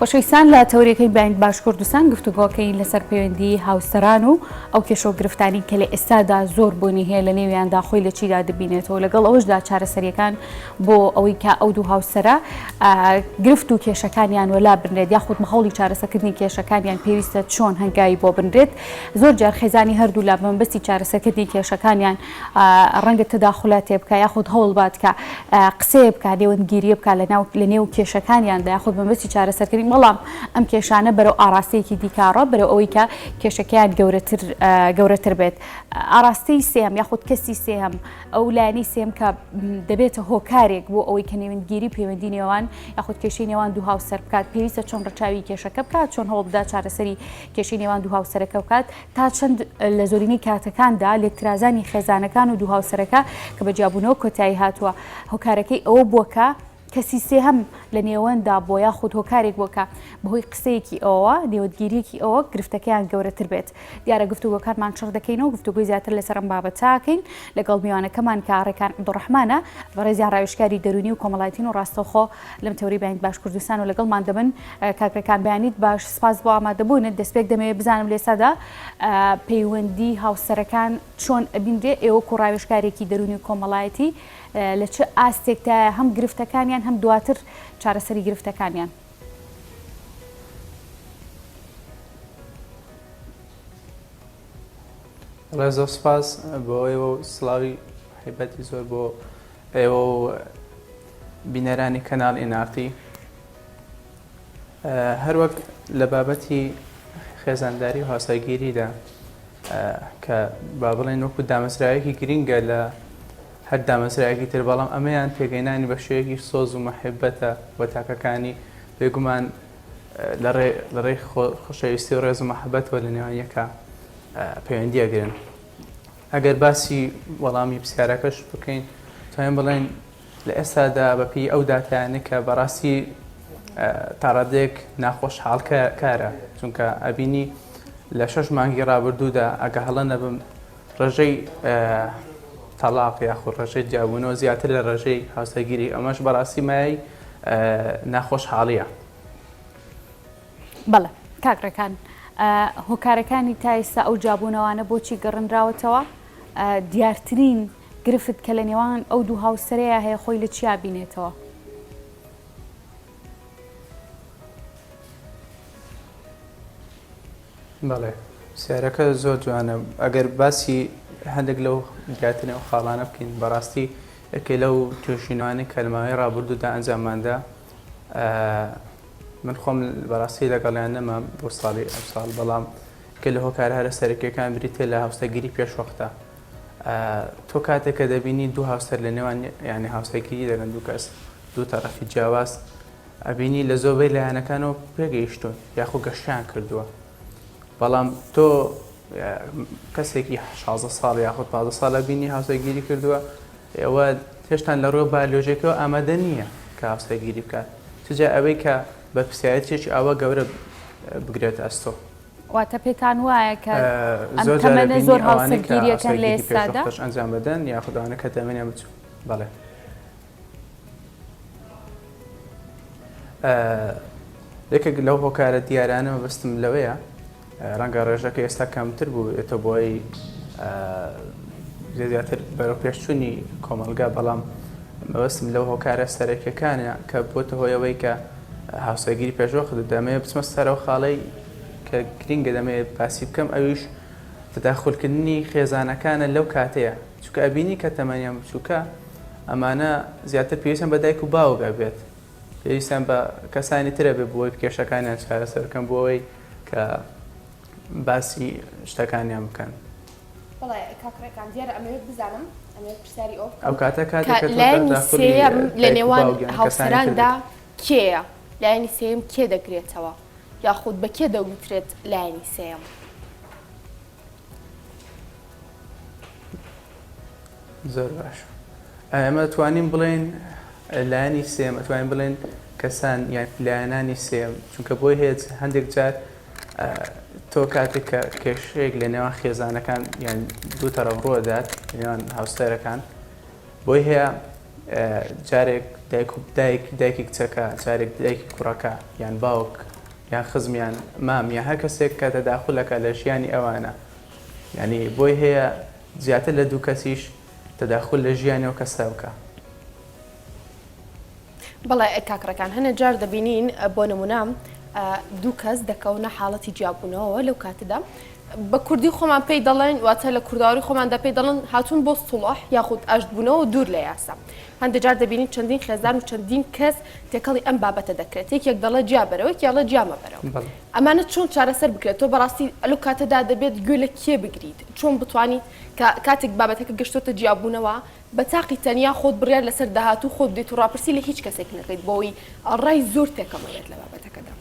خۆشەویستان لە تەورێکەی بەنگ باش کوردستان گفتوگۆکەی لەسەر پەیوەندی هاوسەران و ئەو کێشە گرفتانی کە لە ئێستادا زۆر بوونی هەیە لە نێویاندا خۆی لە چیدا دەبینێتەوە لەگەڵ ئەوەشدا چارەسەریەکان بۆ ئەوەی کە ئەو دوو هاوسەرە گرفت و کێشەکانیان وەلا بنرێت یاخود مەخەڵی چارەسەکردنی کێشەکانیان پێویستە چۆن هەنگاوی بۆ بنرێت زۆر جار خێزانی هەردوو لا بەمبەستی چارەسەکردنی کێشەکانیان ڕەنگە تەداخولات تێبکە یاخود هەوڵ بات کە قسەیە بکات نێوەندگیریە بکات لە نێو کێشەکانیاندا یاخود بەمبەستی چارەسەرکردنی بەڵام ئەم کێشانە بەرەو ئاراستەیەکی دیکارڕە بەرەو ئەوەی کە کێشەکەیان گەورەتر بێت ئاراستەی سێم یاخود کەسی سێم ئەو لایەنی سێم کە دەبێتە هۆکارێک بۆ ئەوەی کە نێوەندگیری پەیوەندی نێوان یاخود کێشەی نێوان دوو هاوسەر بکات پێویستە چۆن ڕەچاوی کێشەکە بکات چۆن هەوڵ بدات چارەسەری کێشەی نێوان دوو هاوسەرەکە بکات تا چەند لە زۆرینەی کاتەکاندا لێکترازانی خێزانەکان و دوو هاوسەرەکە کە بە جیابوونەوە کۆتایی هاتووە هۆکارەکەی ئەوە بووکە کەسی سێ هەم لە نێوەندا بۆ یاخود هۆکارێک بۆکە بەهۆی قسەیەکی ئەوە نێوەندگیریەکی ئەوە گرفتەکەیان گەورەتر بێت دیارە گفتوگۆکانمان چڕ دەکەینەوە گفتوگوی زیاتر لەسەر ئەم بابەتاکەین لەگەڵ میوانەکەمان کە ڕێکان عەبدوڕەحمانە بەڕێزیان ڕاوێژکاری دەرونی و کۆمەڵایەتین و ڕاستەوخۆ لەم تەوری بەنگ باش کوردستان و لەگەڵمان دەبن کاکرەکان بەیانیت باش سپاس بۆ ئامادەبوونت دەستپێک دەمەوێت بزانم لێسادا پەیوەندی هاوسەرەکان چۆن ئەبیندرێ ئێوە و ڕاوێژکارێکی دەرونی و کۆمەڵایەتی لە چه ئاستێکدا هەم گرفتەکانیان هەم دواتر چارەسەری گرفتەکانیان ڕێزە سپاس بۆ ئێوە و سڵاوی حیبەتی زۆر بۆ ئێوە و بینەرانی کەناڵ ئینارتی هەروەک لە بابەتی خێزانداری و هاوسەرگیریدا کە با بڵێن وەکو دامەزراوەیەکی گرینگە لە هەر دامەزرایەکی تر بەڵام ئەمەیان پێگەینانی بە شێوەیەکی سۆز و مەحیبەتە بۆ تاکەکانی بێگومان لە ڕێی خۆشەویستی و ڕێز و مەحەبەتەوە لە نێوان یەکە پەیوەندیەگرن ئەگەر باسی وەڵامی پرسیارەکەش بکەین توانین بڵێن لە ئێستادا بەپی ئەو داتایانە کە بەڕاستی تا ڕادێک ناخۆشحاڵ کارە چونکە ئەبینی لە 6 مانگی ڕابردوودا ئەگە هەڵە نەبم ڕێژەی تەلاق یاخود ڕێژەی جیابوونەوە زیاتر لە ڕێژەی هاوسەرگیری ئەمەش بەڕاستی مای ناخۆشحاڵیە. بەڵێ کاکرەکان هۆکارەکانی تا ئێستا ئەو جیابوونەوانە بۆچی گەڕندراوەتەوە دیارترین گرفت کە لە نێوان ئەو دوو هاوسەرەیە هەیە خۆی لە چیا بینێتەوە؟ بەڵێ سیارەکە زۆر جوانە ئەگەر باسی هەندێک لەو گاتنە و خاڵانە بکەین بەڕاستی ئەکێ لەو توێژینەوانی کەلماوی ڕابردوودا ئەنجامماندا من خۆم بەڕاستی لەگەڵیان نەما بۆ ساڵی ئەم ساڵ بەڵام کە لە هۆکار هەرە سەرەکیەکان بریتێ لە هاوسەرگیری پێشوەختە تۆ کاتێک کە دەبینی دوو هاوسەر لە نێوان یعنی هاوسەرگیری دەگەن دوو کەس دوو تەرەفی جیاواز ئەبینی لە زۆربەی لایەنەکانەوە پێگەیشتون یاخۆ گەشتیان کردووە بەڵام تۆ کەسێکی 16 ساڵ یاخود 15 ساڵە بینی هاوسەرگیری کردووە ئێوە هێشتان لە ڕۆ بالۆژێکەوە ئامادە نییە کە هاوسەرگیری بکات چجا ئەوەی کە بە پرسیارەتێکی ئەوە گەورە بگرێت ئەستۆ واتە پێتان وایە کە ئەم زۆر هاوسەرگیریەکە لە ئێستادا ئەنجام بدەن یاخودانە کە تەمەنیان بچوو بەڵێ یەکێک لەو هۆکارە دیارانەوە بەستم لەوەیە ڕەنگە ڕێژەکە ئێستا کەمتر بوو ئێتە بۆی زیاتر بەرەو پێشچوونی کۆمەلگا بەڵام مەبەستم لەو هۆکارە سەرەکیەکانە کە بۆتە هۆیەوەی کە هاوسەرگیری پێشوەخت دەمەوێت بچمە سەرەوە خاڵەی کە گرینگە دەمەوێت باسی بکەم ئەویش تەداخولکردنی خێزانەکانە لەو کاتەیە چونکە ئەبینی کە تەمەنیان بچووکە ئەمانە زیاتر پێویستیان بە دایک و باوکە بێت پێویستیان بە کەسانی ترە بێ بۆی کێشەکانیان چارەسەرکەم بۆ ئەوەی کە باسی شتەکانیان بکەن. بەڵێ کاکرەکان دیارە ئەمەوێت بزانم ئەمەوێت پرسیاری ئەو کاتە لایەنی سێم لە نێوان هاوسەراندا کێیە؟ لایەنی سێم کێ دەگرێتەوە؟ یاخود بە کێ دەوترێت لایەنی سێم؟ زۆر باش. ئێمە دەتوانین بڵێن لایەنی سێم ئەتوانین بڵێن کەسان یان لایەنانی سێم چونکە بۆی هێز هەندێک جار تۆ کاتێک کە کێشەیەک لە نێوان خێزانەکان یان دوو تەرەف ڕۆدات نێوان هاوسەرەکان بۆی هەیە جارێک دایکی کچەکە جارێک دایکی کوڕەکە یان باوک یان خزمیان مامیان هەر کەسێک کە تەداخولەکە لە ژیانی ئەوانە یعنی بۆی هەیە زیاتر لە دوو کەسیش تەداخل لە ژیانەوە کەسە بکە. بەڵێ کاکڕەکان هەنە جار دەبینین بۆ نمونە دوو کەس دەکەونە حاڵەتی جیاببوونەوە لەو کاتەدا بە کوردی خۆمان پێی دەڵێن واتە لە کورداوی خۆماندا پێی دەڵێن هاتوون بۆ سڵح یاخود ئاشتبوونەوە دوور لە یاسا. هەندێک جار دەبینین چەندین خێزان و چەندین کەس تێکەڵی ئەم بابەتە دەکرێت یەک دەڵێ جیا بەرەوە یاڵە جامە بەرەوە. ئەمانە چۆن چارەسەر بکرێت تۆ بەڕاستی لەو کاتەدا دەبێت گوێ لە کێ بگریت چۆن بتوانیت کاتێک بابەتەکە گەشتۆتە جیاببوونەوە بە تاقی تەنیا خۆت بڕیار لەسەر داهاتوو خۆت بدەیت و ڕاپرسی لە هیچ کەسێک نەکەیت بۆەوەی ڕای زۆر تێکەڵێت لە بابەتەکەدا.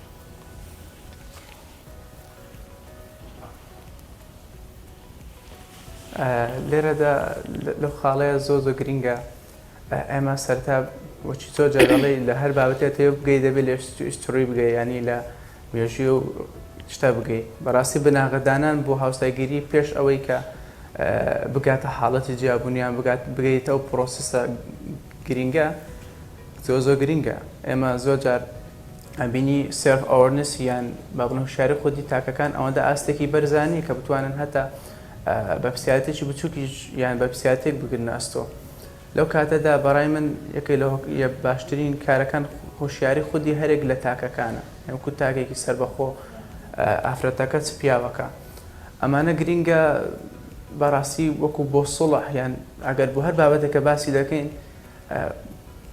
لێرەدا لەو خاڵەیە زۆر گرینگە ئێمە سەرتا وەچی زۆر جەگەڵی لە هەر بابەتێت تێ بگەی دەبێت لە ئیستۆری بگەی ینی لە وێژی و شتا بگەی بەڕاستی بناغەدانان بۆ هاوسایگیری پێش ئەوەی کە بگاتە حاڵەتی جیاببوونیان بگەیتە ئەو پرۆسسە گرینگە زۆر گرینگە ئێمە زۆر جار ئەبینی سێرف ئەوەرنس یان بابن هوشیاری خودی تاکەکان ئەوەندە ئاستێکی بەرزانی کە بتوانن هەتا بە پرسیارەتێکی بچووکی یان بە پرسیارەتێک بگرن ئەستۆ لەو کاتەدا بەڕای من یەکەی لە باشترین کارەکان هوشیاری خودی هەرێک لە تاکەکانە ئەمکو تاکێکی سربەخۆ ئافرەتەکە چ پیاوەکە ئەمانە گرینگە بەڕاستی وەکو بۆ سڵح یان ئەگەر بۆ هەر بابەتێکە باسی دەکەین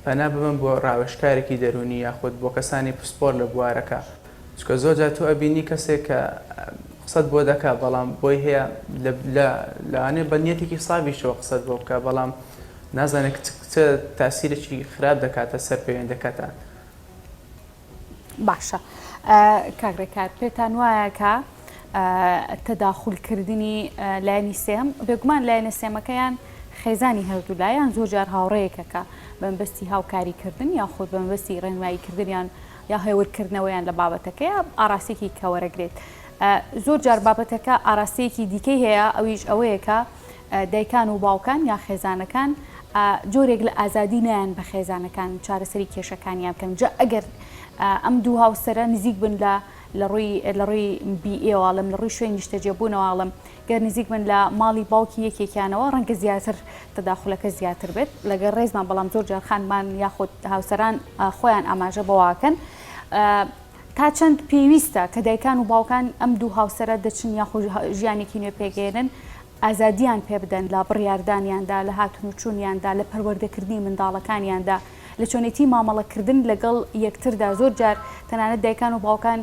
پەنا ببن بۆ ڕاوێژکارێکی دەرونی یاخود بۆ کەسانی پسپۆر لە بوارەکە چکە زۆر جار تۆ ئەبینی کەسێک کە قسەت بۆ دەکا بەڵام بۆی هەیە لەوانێ بە نیەتێکی ساویشەوە قسەت بۆ بکە بەڵام نازانێت چ تاسیرێکی خراپ دەکاتە سەر پەیوەندەکەتان. باشە کاگرێکار پێتان وایە کە تەداخولکردنی لایەنی سێم بێگومان لایەنە سێمەکەیان خێزانی هەردوولایەن زۆر جار هاوڕەیەکەکە بەمبەستی هاوکاریکردن یاخود بەمبەستی ڕێنماییکردنیان یا هێورکردنەوەیان لە بابەتەکەیە ئاراسێکی کەوەرەگرێت. زۆر جار بابەتەکە ئاراستەیەکی دیکەی هەیە ئەویش ئەوەیە کە دایکان و باوکان یا خێزانەکان جۆرێک لە ئازادی نیان بە خێزانەکان چارەسەری کێشەکانیان بکەن جا ئەگەر ئەم دوو هاوسەرە نزیک بن لە ڕووی بیئێواڵم لە ڕووی شوێنی نیشتەجێبوونەوەڵم گەر نزیک بن لە ماڵی باوکی یەکێکیانەوە ڕەنگە زیاتر تەداخولەکە زیاتر بێت لەگەر ڕێزمان بەڵام زۆر جار خانمان یاخود هاوسەران خۆیان ئاماژە بەواکەن تا چەند پێویستە کە دایکان و باوکان ئەم دوو هاوسەرە دەچن یاخود ژیانێکی نوێ پێگەێنن ئازادیان پێ بدەن لە بڕیاردانیاندا لە هاتون و چوونیاندا لە پەروەردەکردنی منداڵەکانیاندا لە چۆنێتی مامەڵەکردن لەگەڵ یەکتردا زۆر جار تەنانەت دایکان و باوکان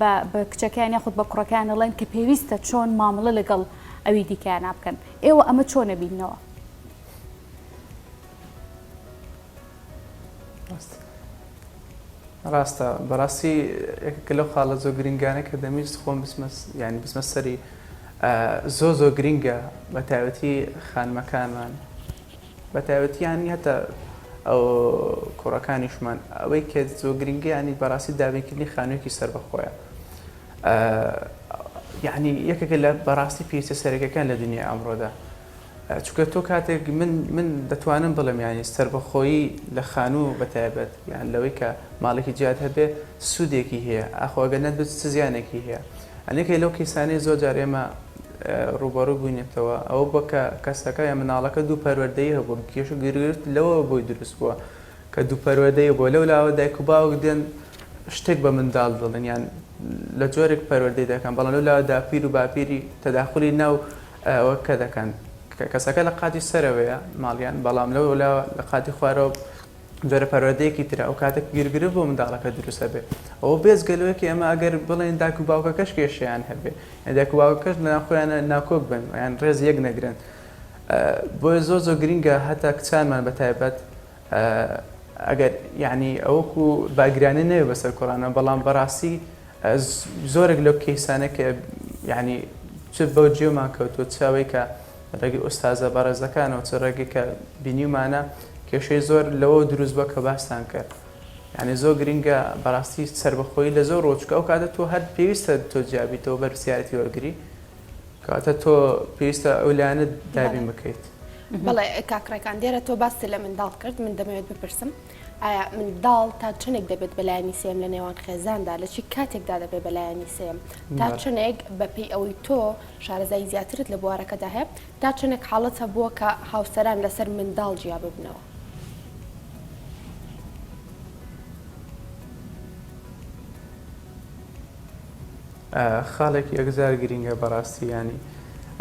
بە کچەکان یاخود بە کوڕەکان دەڵێن کە پێویستە چۆن مامەڵە لەگەڵ ئەوی دیکەیان بکەن ئێوە ئەمە چۆنە بینەوە؟ ڕاستە بەڕاستی یەکێکە لەو خاڵە زۆر گرنگانە کە دەمیست خۆم ینی بسمە سەری زۆر گرینگە بە تایبەتی خانمەکانمان بە تایبەتیانی هەتا ئەو کوڕەکانیشمان ئەوەی کە زۆر گرنگە ینی بەڕاستی دابینکردنی خانوویەکی سەربەخۆیە یعنی یەکێکە لە بەڕاستی پێویستە سەرەکیەکان لە دنیای ئەمڕۆدا چونکە تۆ کاتێک من دەتوانم بڵێم ینی سەربەخۆیی لە خانوو بە تایبەت یان لەوەی کە ماڵێکی جیات هەبێ سوودێکی هەیە ئاخۆگە نەت بچ زیانێکی هەیە ئەنێکی لەو کیسانەی زۆر جار ئێمە ڕوبەڕوو بووینێتەوە ئەوە بۆ کە کەسەکە یا مناڵەکە دوو پەروەردەیی هەبوو کێش و گرگرت لەوە بۆی دروست بووە کە دوو پەروەردەیە بۆ لەو لاوە دایک و باوک دێن شتێک بە منداڵ دڵن یان لە جۆرێک پەروەردەی دەکەن بەڵام لەو لاوەدا پیر و باپیری تەداخولی ناو ئەوە کە دەکەن کەسەکە لە قاتی سەرەوەیە ماڵیان بەڵام لەو لە قاتی خوارەوە جۆرە پەروەردەیەکی ترە ئەو کاتێک گرگرت بۆ منداڵەکە دروستە بێت ئەوە بێزگەلوەیەکی ئەمە ئەگەر بڵێن داک و باوکەکەش کێشیان هەبێ داک و باوکەش ناخۆیانە ناکۆک بن یان ڕێز یەک نەگرن بۆیە زۆر گرینگە هەتا کچانمان بە تایبەت ئەگەر یعنی ئەوەکو باگرانی نەوێ بەسەر کۆڕانە بەڵام بەڕاستی زۆرێک لەو کەیسانە کە یعنی چ بەو جێمان کەوتوە چاوەی کە ڕێگی ئوستازە بەڕێزەکانەوە چ ڕێگی کە بینیمانە کێشەی زۆر لەوە دروست بە کە باسان کرد یعنی زۆر گرینگە بەڕاستی سربەخۆیی لە زۆر ڕۆچکە ئەو کاتە تۆ هەر پێویستە تۆ جیابیتەوە بەرپرسیارەتی وەرگری کاتە تۆ پێویستە ئەو لایەنە دابین بکەیت. بەڵێ کاکڕەکان دیارە تۆ باسی لە منداڵ کرد من دەمەوێت بپرسم ئایا منداڵ تا چنێک دەبێت بەلایانی سێم لە نێوان خێزاندا لە چی کاتێکدا دەبێت بەلایانی سێم تا چنێک بەپێی ئەوەی تۆ شارەزای زیاترت لە بوارەکەدا هەیە تا چنێک حاڵەت هەبووە کە هاوسەران لەسەر منداڵ جیا ببنەوە. خاڵێکی ئەگزار گرینگە بەڕاستی ینی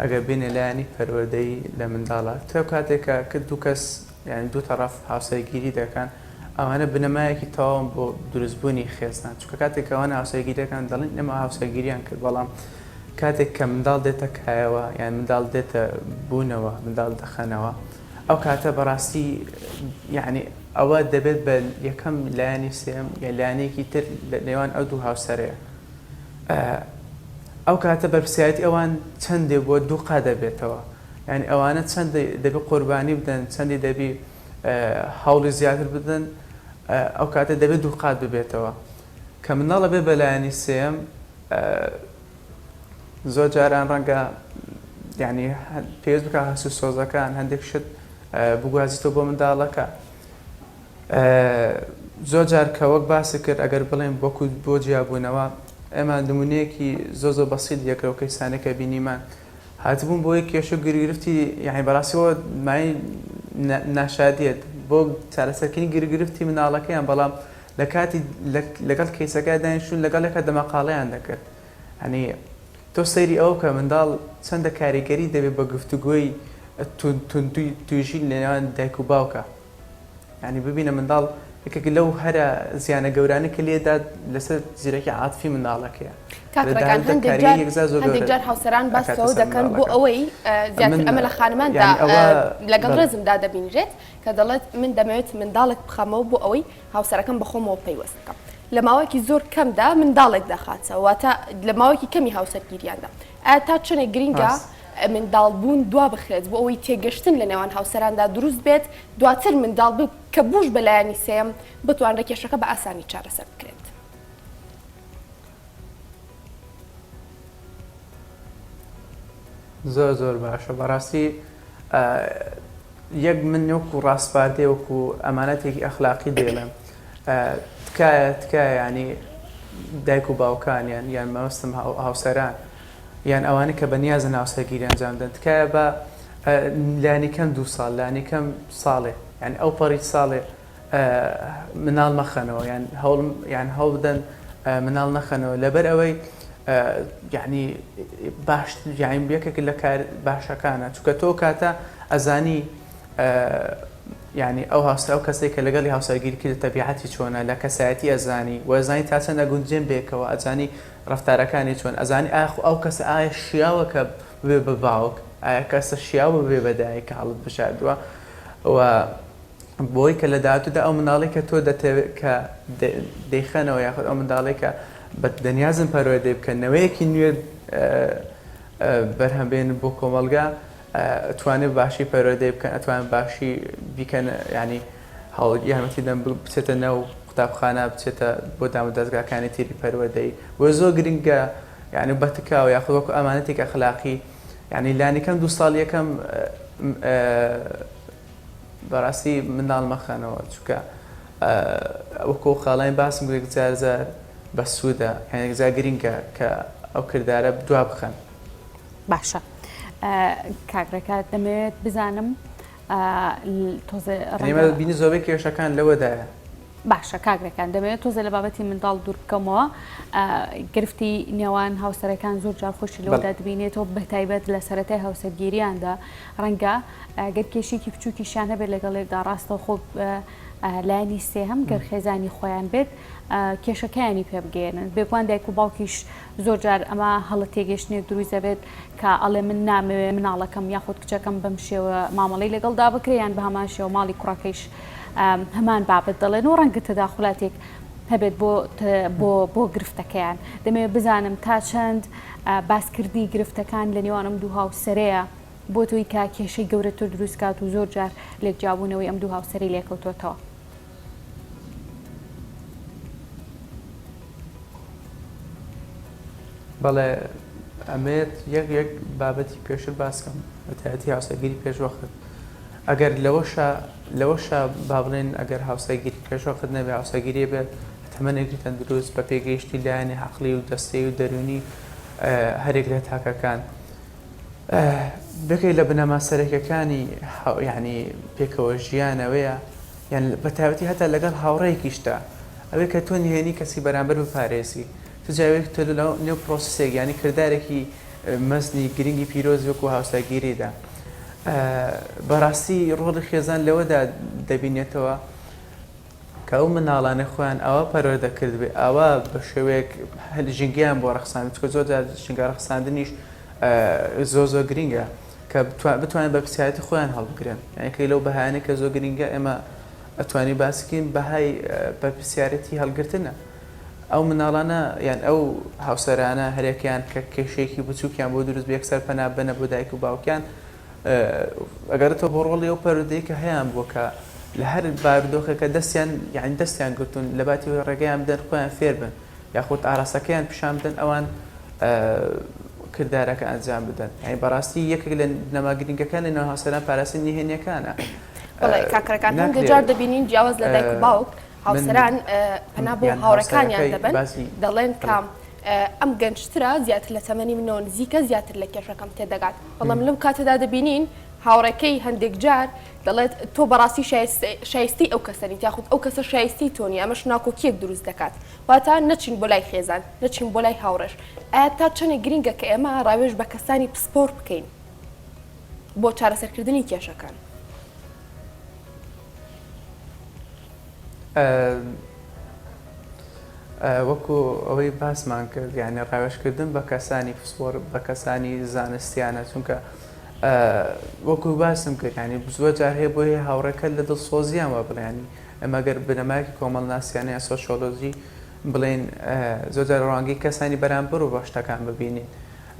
ئەگەر بینێ لایانی پەروەردەی لە منداڵە تۆ کاتێکە کە دوو کەس یعنی دوو تەڕەف هاوسەرگیری دەکەن ئەوانە بنەمایەکی تەواو بۆ دروستبوونی خێزان چونکە کاتێک ئەوانە هاوسەرگیریەکان دەڵێن ئێمە هاوسەرگیریان کرد بەڵام کاتێک کە منداڵ دێتە کایەوە یان منداڵ دێتە بوونەوە منداڵ دەخەنەوە ئەو کاتە بەڕاستی یعنی ئەوە دەبێت بە یەکەم لایانی سێم یا لایەنێکی تر لە نێوان ئەو دوو هاوسەرەیە. ئەو کاتە بەرپرسیایەتی ئەوان چەندێ بۆ دوو قا دەبێتەوە یعنی ئەوانە چەند دەبێت قوربانی بدەن چەندی دەبی هەوڵی زیاتر بدەن ئەو کاتە دەبێت دوو قات ببێتەوە کە منداڵە بێ بەلایانی سێم زۆر جاران ڕەنگە یعنی پێویست بکە هەسوو سۆزەکان هەندێک شت بگوازیتەوە بۆ منداڵەکە زۆر جار کە وەک باسی کرد ئەگەر بڵێن بۆکو بۆ جیابوونەوە ئێمە نمونەیەکی زۆ بەسیط یەکەوە کەیسانەکە بینیمان هاتبوون بۆ کێشە گرگرفتی یعنی بەڕاستیەوە مای ناشادیت بۆ چارەسەرکردنی گرگرفتی مناڵەکەیان بەڵام لە کاتی لەگەڵ کەیسەکە دانیشتون لەگەڵێکە دەمەقاڵەیان دەکرد هەنی تۆ سەیری ئەو کە منداڵ چەندە کاریگەری دەبێت بە گفتوگۆی توژی لە نێوان دایک و باوکە ینی ببینە منداڵ یەکێک لەو هەرە زیانە گەورانە کە لێدا لەسەر زیرەکی عاتفی منداڵەکەیە کاتڕەکان هەندێک جار هاوسەران باسەوە دەکەن بۆ ئەوەی زیاتر ئەمە لە خانماندا لەگەڵ ڕێزمدا دەبینرێت کە دەڵێت من دەمەوێت منداڵێک بخەمەوە بۆ ئەوەی هاوسەرەکەم بەخۆمەوە پەیوەست بکەم لە ماوەیەکی زۆر کەمدا منداڵێک دەخاتەوە واتە لە ماوەیەکی کەمی هاوسەرگیریاندا ئایا تا چنێک گرینگە منداڵبوون دوا بخرێت بۆ ئەوەی تێگەشتن لە نێوان هاوسەراندا دروست بێت دواتر منداڵ کە بوش بەلایانی سێم بتوانرە کێشەکە بە ئاسانی چارەسەر بکرێت. زۆر باشە بەڕاستی یەک من وەکو ڕاستپاردێ وەکو ئەمانەتێکی ئەخلاقی دێڵێم تکایە ینی دایک و باوکانیان یان مەوەستم هاوسەران یان ئەوانە کە بەنیازن هاوسەرگیری ئەنجامدەن تکایە بە لایەنی کەم 2 ساڵ لایەنی کەم ساڵێ یعنی ئەو پەڕی ساڵێ مناڵ مەخەنەوە یان هەوڵ بدەن مناڵ نەخەنەوە لەبەر ئەوەی یعنی باش یایم یەکێک لە کار باشەکانە چونکە تۆ کاتە ئەزانی یعنی ئەو هاوسەر ئەو کەسێک کە لەگەڵی هاوسەرگیری کرد تەبیعەتی چۆنە لە کەسایەتی ئەزانی و ئەزانی تا چەندە گونجێن بێکەوە ئەزانی ڕەفتارەکانی چۆن ئەزانی ئەو کەس ئایا شیاوە کە بێ بە باوک ئایا کەسە شیاوە بێ بەدایک کە هەڵت بشاردووە و بۆی کە لە داهاتوودا ئەو منداڵی کە تۆ دەتەوێت کە دەیخەنەوە یاخود ئەو منداڵی کە بە دەنیازم پەروەردەی بکەنەوەیەکی نوێ بەرهەمبێن بۆ کۆمەلگا ئەتوانێت باشی پەروەردەی بکەن ئەتوانن باشی بیکەن ینی هەڵ یارمەتی دەم بچێتە نەو قوتابخانە بچێتە بۆ دام و دەستگاکانی تیری پەروەردەی بۆ زۆر گرنگە یعنی بەتکاوە یاخود وەکو ئەمانەتێک ئەخلاقی یعنی لانیکەم 2 ساڵ یەکەم بەڕاستی منداڵ مەخەنەوە چونکە وەکو خاڵین باسم جار بە سوودە یعنی گرینگە کە ئەو کردارە دوا بخەن. باشە کاکرەکە دەمەوێت بزانم ئێمە بینی زۆربەی کێشەکان لەوەدایە. باشە کاگرەکان دەمەوێت تۆزە لە بابەتی منداڵ دوور بکەمەوە گرفتی نێوان هاوسەرەکان زۆر جار خۆشی لەوەدا دەبینێتەوە بەتایبەت لە سەرەتای هاوسەرگیریاندا ڕەنگە گەر کێشێکی بچووکیشان هەبێت لەگەڵێکدا ڕاستە خۆ لایانی سێهەم گەر خێزانی خۆیان بێت کێشەکەیانی پێ بگەێنن بێگوان دایک و باوکیش زۆر جار ئەمە هەڵە تێگەشتنێک دروست دەبێت کە ئەڵێ من نامەوێت مناڵەکەم یاخود کچەکەم بەم شێوە مامەڵەی لەگەڵدا بکریان بە هەمان شێوە ماڵی کوڕەکەیش هەمان بابەت دەڵێن و ڕەنگە تەداخولاتێک هەبێت بۆ گرفتەکەیان دەمەوێت بزانم تا چەند باسکردی گرفتەکان لە نێوان ئەم دوو هاوسەرەیە بۆ تۆی کا کێشەی گەورەتر دروستکات و زۆر جار لێک جیابوونەوەی ئەم دوو هاوسەری لێکەوتۆتەوە. بەڵێ ئەمێت یەک بابەتی پێشتر باسکەم بەتایەتی هاوسەرگیری پێشوەخت ئەگەر لەوەشە با بڵێن ئەگەر هاوسەرگیری پێشوەقت نەبێ هاوسەرگیری بێ تەمەنێکی تەندروست بە پێگەیشتی لایەنی عەقلی و دەستەی و دەرونی هەرێک لە تاکەکان بکەی لە بنەما سەرەکیەکانی یعنی پێکەوە ژیانەوەیە یان بە تایبەتی هەتا لەگەڵ هاوڕێیەکیشتا ئەوەی کە تۆ نهێنی کەسی بەرامبەر بپارێزی تجاوێت تۆ نێو پرۆسسێک ینی کردارێکی مەزنی گرنگی پیرۆز وەکو هاوسەرگیریدا بەڕاستی ڕۆڵی خێزان لەوەدا دەبینێتەوە کە ئەو مناڵانە خۆیان ئەوە پەروەردە کرد بێ ئەوە بە شێوەیەک ژینگەیان بۆ ڕەخساند چکە زۆر ژینگە ڕەخساندنیش زۆر گرنگە کە بتوانن بە پرسیارەتی خۆیان هەڵبگرن یانکەی لەو بەهایانە کە زۆر گرنگە ئێمە ئەتوانی باسکین بەهای بە پرسیارەتی هەڵگرتنە ئەو مناڵانە یان ئەو هاوسەرانە هەرێکیان کە کێشەیەکی بچووکیان بۆ دروست بێ یەکسەر پەنا بنە بۆ دایک و باوکیان ئەگەرێتەوە بۆ ڕۆڵی ئەو پەرودەی کە هەیەیان بووە کە لە هەر بارودۆخێکە دەستیان یعنی دەستیان گرتوون لە باتی ڕێگەیان بدەن خۆیان فێر بن یاخود ئاراستەکەیان پیشان بدەن ئەوان کردارەکە ئەنجام بدەن یعنی بەڕاستی یەکێک لە نەما گرنگەکان لە نێو هاوسەران پاراستنی نهێنیەکانە بەڵێ کاکەرەکان هەندێک جار دەبینین جیاواز لە دایک و باوک هاوسەران پەنا بۆ هاوڕەکانیان دەبن دەڵێن کام ئەم گەنجترە زیاتر لە تەمەنی منەوە نزیکە زیاتر لە کێشەکەم تێدەگات بەڵام لەو کاتەدا دەبینین هاوڕێکەی هەندێک جار دەڵێت تۆ بەڕاستی شایستی ئەو کەسەنیت یاخود ئەو کەسە شایستی تۆنی ئەمەش ناکۆکیەک دروست دەکات واتە نەچین بۆ لای خێزان نەچین بۆ لای هاوڕێش ئایا تا چەندێک گرنگە کە ئێمە ڕاوێژ بە کەسانی پسپۆر بکەین بۆ چارەسەرکردنی کێشەکان وەکو ئەوەی باسمان کرد یعنی ڕاوێژکردن بە کەسانی پسپۆر بە کەسانی زانستیانە چونکە وەکو باسم کرد ینی زۆر جار هەیە بۆ هەیە هاوڕێکە لە دڵسۆزیان وە بڵێنی ئەمەگەر بنەمایکی کۆمەڵ ناسیانەیە سۆشیۆلۆژی بڵێن زۆر جار ڕوانگەی کەسانی بەرامبەر و بە شتەکان ببینین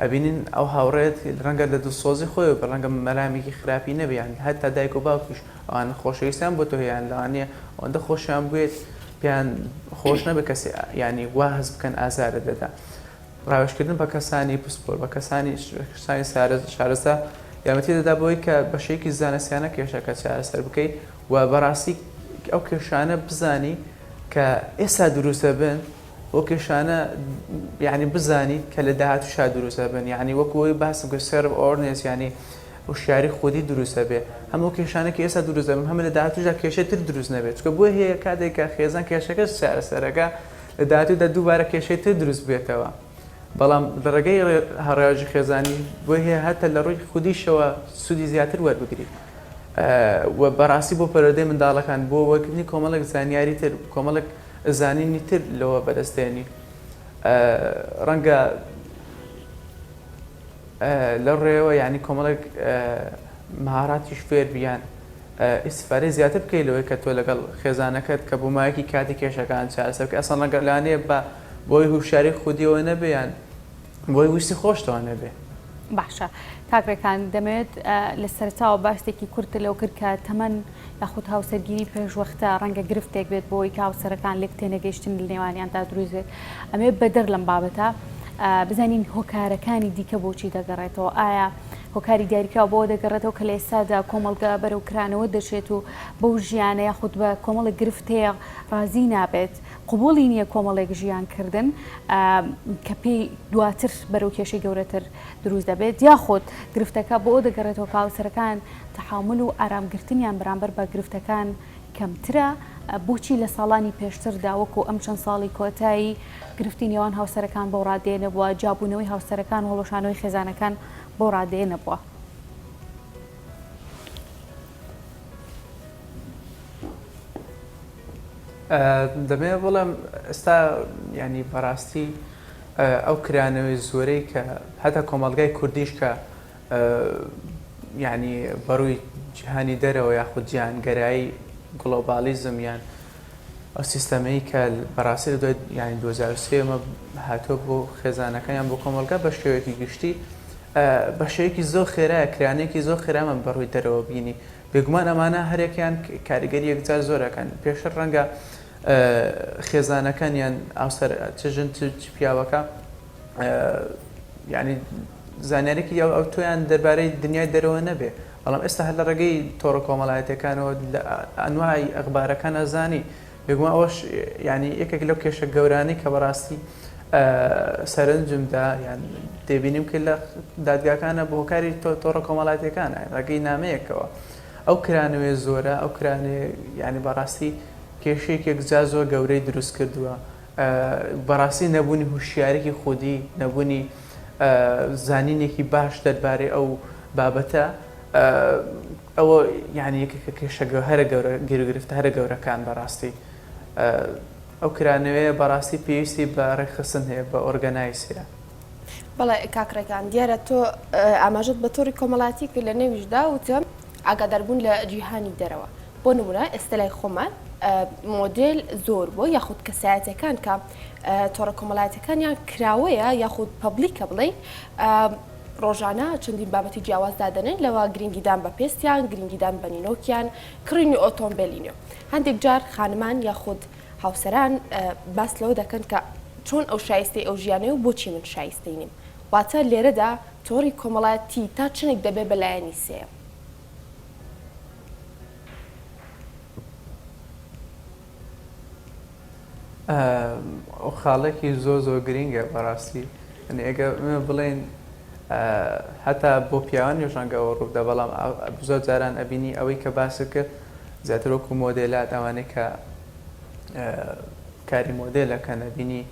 ئەبینین ئەو هاوڕێت ڕەنگە لە دڵسۆزی خۆی بە ڕەنگە مەلامێکی خراپی نەبیان هەتا دایک و باوکیش ئەوان خۆشەویستیان بۆ تۆ هەیەیان لەوانەیە ئەوەندە خۆشیان بێت پیان خۆش نەبێت کەسی ینی وا هەز بکەن ئازارە دەدا ڕاوێژکردن بە کەسانی پسپۆر بە کەسانی شارەزا یارمەتی دەدا بۆی کە بەشەیەکی زانستیانە کێشەکە چارەسەر بکەیت و بەڕاستی ئەو کێشانە بزانی کە ئێستا دروستە بن ئەو کێشانە یعنی بزانیت کە لە داهاتووشا دروستە بن یعنی وەکەوەی باسم کە سەرڤ ئۆرنێس ینی وشیاری خودی دروستە بێ هەموو کێشانێکی ئێستا دروستە بن هەمە لە داهاتووشدا کێشەتر دروست نەبێت چکە بۆ هەیە کاتێککە خێزان کێشەکە چارەسەرەکە لە داهاتوودا دووبارە کێشەی تر دروست بێتەوە بەڵام لە ڕێگەی هەڕێژی خێزانی بۆ هەیە هەتە لە ڕووی خودیشەوە سوودی زیاتر وەربگریت و بەڕاستی بۆ پەرۆدەی منداڵەکان بۆ وەکردنی کۆمەڵێک زانیاری تر کۆمەڵێک زانینی تر لەوە بەدەستێنی ڕەنگە لە ڕێەوە ینی کۆمەڵێک مهاراتیش فێر بیان ئیسفارەی زیاتر بکەی لەوەی کە تۆ لەگەڵ خێزانەکەت کە بوومایەکی کاتی کێشەکان چارەسەر بکە ئەسڵ لەگەڵانەیە بە بۆی هوشاری خودیەوە نەبێیان بۆی ویستی خۆشتەوە نەبێ باشە کاکرەکان دەمەوێت لە سەرچاوە باشتێکی کورتە لەو کرد کە تەمەەن یاخود هاوسەرگیری پێشوەختە ڕەنگە گرفتێک بێت بۆی کە هاوسەرەکان لێک تێنەگەیشتن لە نێوانیاندا دروزێت ئەمێ بەدەر لەم بابەتە بزانین هۆکارەکانی دیکە بۆچی دەگەڕێتەوە ئایا هۆکاری دیاریکراوە بۆ دەگەڕێتەوە کە لە ئێستادا کۆمەڵگە بەرەوکرانەوە دەچێت و بەو ژیانە یاخود بە کۆمەڵی گرفتەیە ڕازی نابێت قوبوڵی نییە کۆمەڵێک ژیانکردن کە پێی دواتر بەرەو کێشەی گەورەتر دروست دەبێت یاخود گرفتەکە بۆ دەگەڕێتەوە کاوسەرەکان تەحامل و ئارامگرتنیان بەرامبەر بە گرفتەکان کەمترە بۆچی لە ساڵانی پێشتردا وەکو ئەم چەند ساڵی کۆتایی گرفتی نێوان هاوسەرەکان بۆ ڕادێنەبووە جابوونەوەی هاوسەرەکان و هەڵۆشانەوەی خێزانەکان بۆ ڕادێنەبووە دەبێ بڵم ئێستا ینی بەڕاستی ئەو کرانەوەی زۆرەی کە هەتا کۆمەڵگای کوردیش کە ینی بەڕووی جیهانی دەرەوە یاخود جیهانگەرایی گلۆبالیزم یان ئەو سیستەمەی کە بەڕاستی دوای ینی 2023 ئەمە هاتۆ بۆ خێزانەکەیان بۆ کۆمەڵگا بە شێوەیەکی گشتی بە شێوەیەکی زۆر خێرایە کرانەیەکی زۆر خێرامە بەڕووی دەرەوە بینی بێگومان ئەمانە هەرێکیان کاریگەری یەکجار زۆرەکەن پێشتر ڕەنگە خێزانەکان یان ئاوسەر چژن پیاوەکە ینی زانیارێکی ئەو تۆیان دەربارەی دنیای دەرەوە نەبێ بەڵام ئێستا هەر لە ڕێگەی تۆڕە کۆمەڵایەتەکانەوە ئەنوای ئەخبارەکان ئەزانی بێگومان ئەوەش ینی یەکێک لەو کێشە گەورانی کە بەڕاستی سەرنجمدا یان دەبینیم کە لە دادگاکانە بۆ هۆکاری تۆڕە کۆمەڵایەتەکانە ڕێگەی نامەیەکەوە ئەو کرانەوەی زۆرە ئەو کرانێ ینی بەڕاستی کێشەیەکێک جا زۆر گەورەی دروست کردووە بەڕاستی نەبوونی هوشیارێکی خودی نەبوونی زانینێکی باش دەربارەی ئەو بابەتە ئەوە یعنی یەکێکە کێشە هەرە گەورە گیرگرفتە هەرە گەورەکان بەڕاستی ئەو کرانەوەیە بەڕاستی پێویستی بە ڕێکخستن هەیە بە ئۆرگەنایزیە. بەڵێ کاکرەکان دیارە تۆ ئاماژت بە تۆڕی کۆمەڵاتی کرد لە نێویشدا وتە ئاگاداربوون لە جیهانی دەرەوە بۆ نمونە ئێستا لای خۆمان مۆدل زۆر بۆ یاخود کەسایەتەکان کە تۆڕە کۆمەڵایەتەکانیان کراوەیە یاخود پەبلیکە بڵێ ڕۆژانە چەندین بابەتی جیاواز دادەنێن لەوە گرنگیدان بە پێستیان گرنگیدان بە نینۆکیان کڕینی ئۆتۆمبیلینیۆ هەندێک جار خانمان یاخود هاوسەران باس لەوە دەکەن کە چۆن ئەو شایستی ئەو ژیانەیە و بۆچی من شایستەی نیم واتە لێرەدا تۆڕی کۆمەڵایەتی تا چنێک دەبێ بەلایەنی سێ ئەو خاڵێکی زۆر گرینگە بەڕاستی ئەگە بڵێن هەتا بۆ پیاوان نوێژانگەەوە ڕوودا بەڵام زۆر جاران ئەبینی ئەوەی کە باس کرد زیاترۆک و مۆدلات ئەوانەی کە کاری مۆدلەکە نەبینی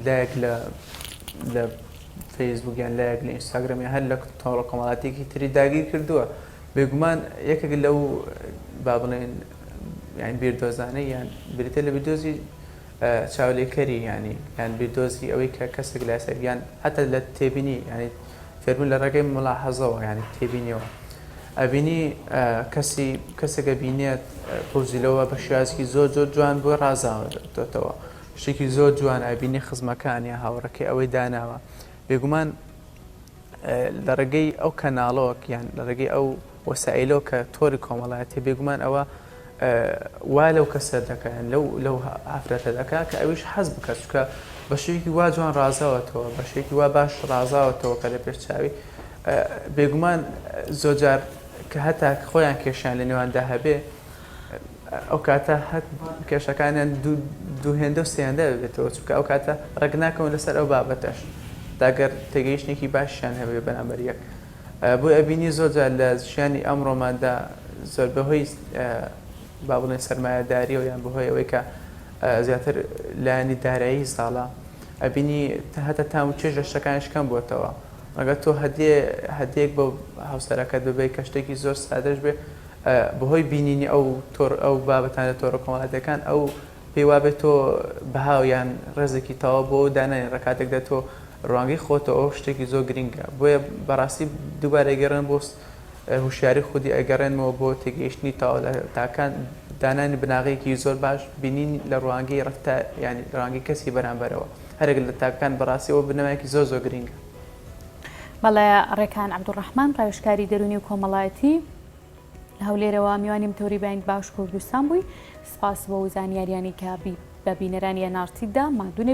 لایەک لە فەیسبووکیان لایەک لە ئینستاگرامی هەر لە تۆڕە کۆمەڵاتێکی تری داگیر کردووە بێگومان یەکێک لەو با بڵێن یان بیردۆزانەی یان بریتە لە بیردۆزی چاولێکەری ینی یان بیردۆزی ئەوەی کە کەسێک لاسەریان هەتا لە تێبینی ینی فێربوون لە ڕێگەی ملاحەزەوە ینی تێبینیەوە ئەبینی کەسێکە بینێت پرزیلەوە بە شێوازی زۆر جوان بۆ ڕازاوەتەوە شتێکی زۆر جوان ئەبینی خزمەکانی هاوڕەکەی ئەوەی داناوە بێگومان لە ڕێگەی ئەو کەناڵۆک یان لە ڕێگەی ئەو وەسائلەوە کە تۆری کۆمەڵایەتی بێگومان ئەوە وا لەو کەسە دەکەن لەو ئافرەتە دەکا کە ئەویش حەز بکات چکە بە شێوەیەکی وا جوان ڕازاوەتەوە بە شێوەیەکی وا باش ڕازاوەتەوە کە لە پێشچاوی بێگومان زۆرجار کە هەتا خۆیان کێشیان لە نێواندا هەبێ ئەو کاتە هەت کێشەکانیان دوو هێندە و سێندە بێتەوە چکە ئەو کاتە ڕێک ناکەون لەسەر ئەو بابەتەش داگەر تێگەیشتێکی باشیان هەبێ بەرامبەر یەک بۆ ئەبینی زۆرجار لە ژیانی ئەمڕۆماندا زۆر بەهۆی با بڵێن سەرمایەداریەوە یان بەهۆی ئەوەی کە زیاتر لایەنی دارایی ساڵە ئەبینی هەتا تام و چێژ لە شتەکانی شکەم بۆتەوە ئەگەر تۆ هەدیەک بۆ هاوسەرەکەت ببێ کە شتێکی زۆر سادەش بێ بەهۆی بینینی ئەو بابەتان لە تۆڕە کۆمەڵایەتەکان ئەو پێی وابێت تۆ بەهاو یان ڕێزێکی تەواو بۆ دانێن ڕکاتێکدا تۆ ڕوانگەی خۆتەوە ئەو شتێکی زۆر گرینگە بۆیە بەڕاستی دووبارە گەڕن بۆ هوشیاری خودی ئەگەڕێنەوە بۆ تێگەیشتنی تاکان دانانی بناغەیەکی زۆر باش بینین لە ڕوانگەی ڕفتە ینی ڕوانگەی کەسی بەرامبەرەوە هەرێک لە تاکان بەڕاستیەوە بنەمایەکی زۆر گرینگە. بەڵێ ڕێکان عەبدوڕەحمان ڕاوێژکاری دەرونی و کۆمەڵایەتی لە هەولێرەوە میوانی تۆری بانگ باش کوردستان بووی سپاس بۆ زانیاریانی کە بە بینەرانی نارتیدا مادوونێ